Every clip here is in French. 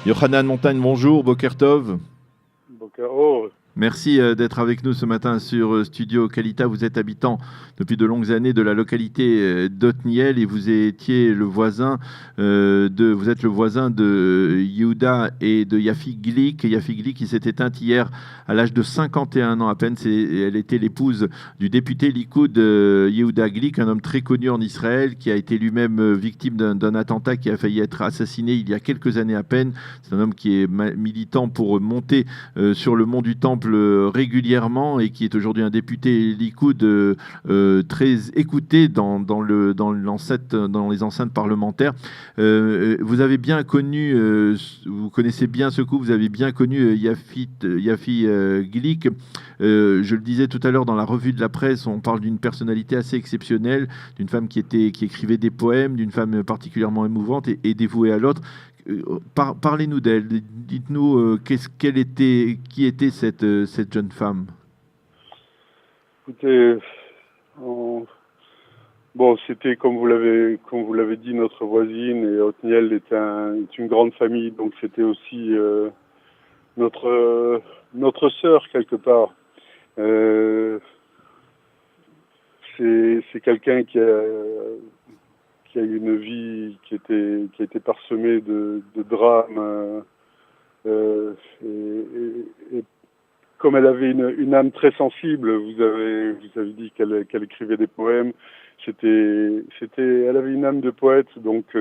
Yohanan Montagne, bonjour, Boker Tov. Bokaro. Merci d'être avec nous ce matin sur Studio Kalita. Vous êtes habitant depuis de longues années de la localité d'Otniel et vous étiez le voisin vous êtes le voisin de Yehuda et de Yafi Glick. Yafi Glick qui s'est éteinte hier à l'âge de 51 ans à peine. Elle était l'épouse du député Likoud Yehuda Glick, un homme très connu en Israël qui a été lui-même victime d'un attentat qui a failli être assassiné il y a quelques années à peine. C'est un homme qui est militant pour monter sur le mont du Temple régulièrement et qui est aujourd'hui un député Likoud très écouté dans les enceintes parlementaires. Vous avez bien connu, vous connaissez bien ce coup, vous avez bien connu Yafi Glick. Je le disais tout à l'heure dans la revue de la presse, on parle d'une personnalité assez exceptionnelle, d'une femme qui écrivait des poèmes, d'une femme particulièrement émouvante et dévouée à l'autre. Parlez-nous d'elle, dites-nous qui était cette jeune femme. Écoutez, bon, c'était comme vous l'avez dit, notre voisine, et Otniel est une grande famille, donc c'était aussi notre sœur quelque part. C'est quelqu'un qui a eu une vie qui a été parsemée de drames. Et comme elle avait une âme très sensible, vous avez dit qu'elle écrivait des poèmes. Elle avait une âme de poète. Donc,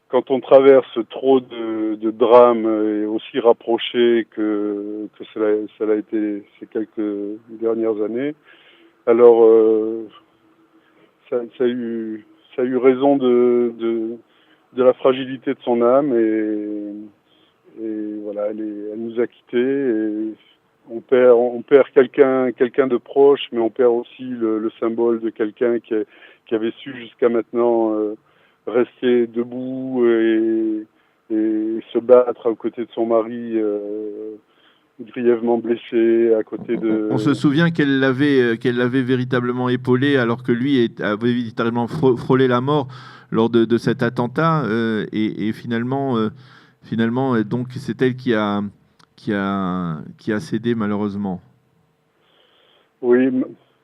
quand on traverse trop de drames et aussi rapprochés que ça l'a été ces quelques dernières années, alors ça a eu raison de la fragilité de son âme et voilà, elle nous a quittés et on perd quelqu'un de proche, mais on perd aussi le symbole de quelqu'un qui avait su jusqu'à maintenant rester debout et se battre à côté de son mari grièvement blessé, à côté On se de... souvient qu'elle l'avait véritablement épaulé alors que lui avait véritablement frôlé la mort lors de cet attentat et finalement, donc c'est elle qui a cédé malheureusement. Oui,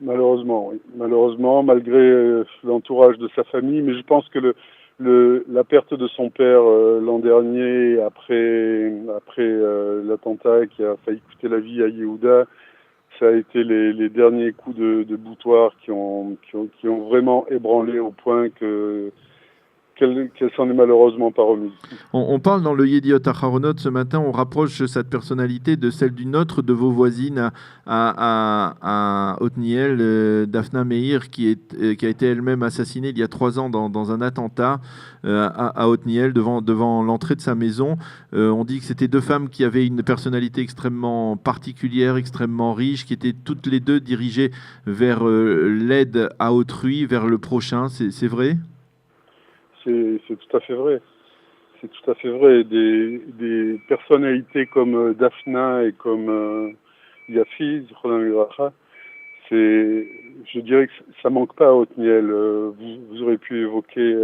malheureusement, oui. Malheureusement, malgré l'entourage de sa famille, mais je pense que la perte de son père l'an dernier, après l'attentat qui a failli coûter la vie à Yehuda, ça a été les derniers coups de boutoir qui ont vraiment ébranlé au point qu'elle s'en est malheureusement pas remise. On parle dans le Yediot Aharonot ce matin, on rapproche cette personnalité de celle d'une autre de vos voisines à Otniel, Daphna Meir, qui a été elle-même assassinée il y a 3 ans dans un attentat à Otniel, devant l'entrée de sa maison. On dit que c'était deux femmes qui avaient une personnalité extrêmement particulière, extrêmement riche, qui étaient toutes les deux dirigées vers l'aide à autrui, vers le prochain. C'est vrai ? C'est tout à fait vrai. C'est tout à fait vrai. Des personnalités comme Daphna et comme Yafi, je dirais que ça manque pas à Otniel. Vous aurez pu évoquer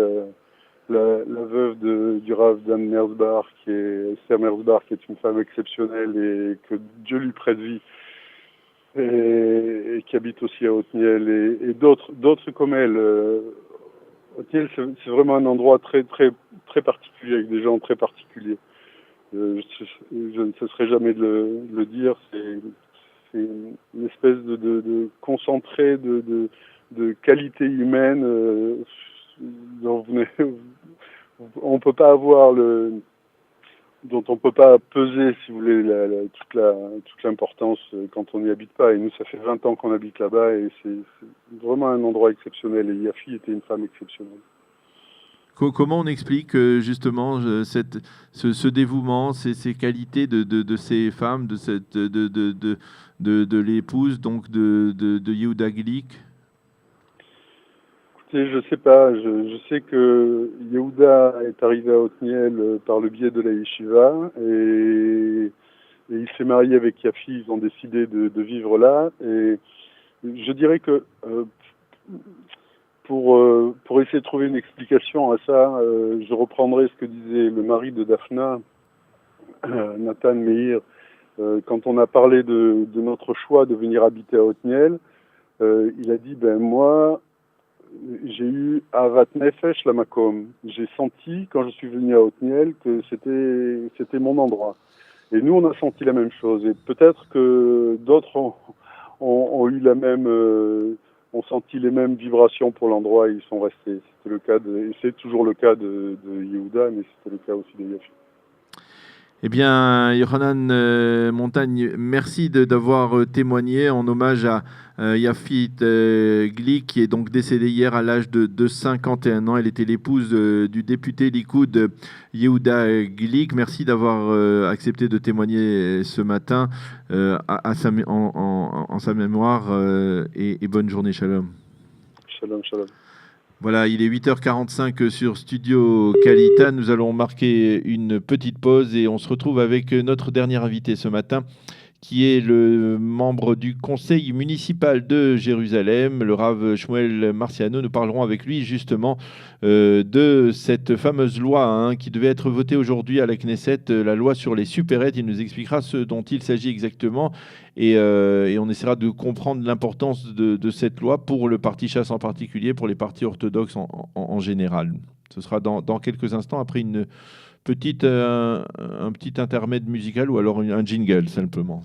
la veuve du Rav Dan Merzbar, Esther Merzbar, qui est une femme exceptionnelle et que Dieu lui prête vie, et qui habite aussi à Otniel, et d'autres comme elle. Otniel, c'est vraiment un endroit très, très, très particulier, avec des gens très particuliers. Je ne cesserai jamais de le dire. C'est une espèce de concentré de qualité humaine dont on peut pas avoir dont on peut pas peser, si vous voulez, toute l'importance quand on n'y habite pas. Et nous, ça fait 20 ans qu'on habite là-bas et c'est vraiment un endroit exceptionnel. Et Yafi était une femme exceptionnelle. Comment on explique justement ce dévouement, ces qualités de ces femmes, de l'épouse donc de Yehuda Glick? Écoutez, je sais pas. Je sais que Yehuda est arrivé à Otniel par le biais de la yeshiva et il s'est marié avec Yafi. Ils ont décidé de vivre là. Et je dirais que pour essayer de trouver une explication à ça, je reprendrai ce que disait le mari de Daphna, Nathan Meir, quand on a parlé de notre choix de venir habiter à Otniel, il a dit, ben moi, j'ai eu Avat Nefesh Lamakom. J'ai senti, quand je suis venu à Otniel, que c'était mon endroit. Et nous, on a senti la même chose. Et peut-être que d'autres ont eu la même, ont senti les mêmes vibrations pour l'endroit et ils sont restés. C'était le cas et c'est toujours le cas de Yehuda, mais c'était le cas aussi de Yafi. Eh bien, Yohanan Montagne, merci d'avoir témoigné en hommage à Yafit Glick, qui est donc décédée hier à l'âge de 51 ans. Elle était l'épouse du député Likoud Yehuda Glick. Merci d'avoir accepté de témoigner ce matin en sa mémoire et bonne journée. Shalom. Shalom, shalom. Voilà, il est 8h45 sur Studio Kalita. Nous allons marquer une petite pause et on se retrouve avec notre dernier invité ce matin, qui est le membre du conseil municipal de Jérusalem, le Rav Shmuel Marciano. Nous parlerons avec lui justement de cette fameuse loi qui devait être votée aujourd'hui à la Knesset, la loi sur les supérettes. Il nous expliquera ce dont il s'agit exactement et on essaiera de comprendre l'importance de cette loi pour le parti Chasse en particulier, pour les partis orthodoxes en général. Ce sera dans quelques instants, après un petit intermède musical ou alors un jingle simplement.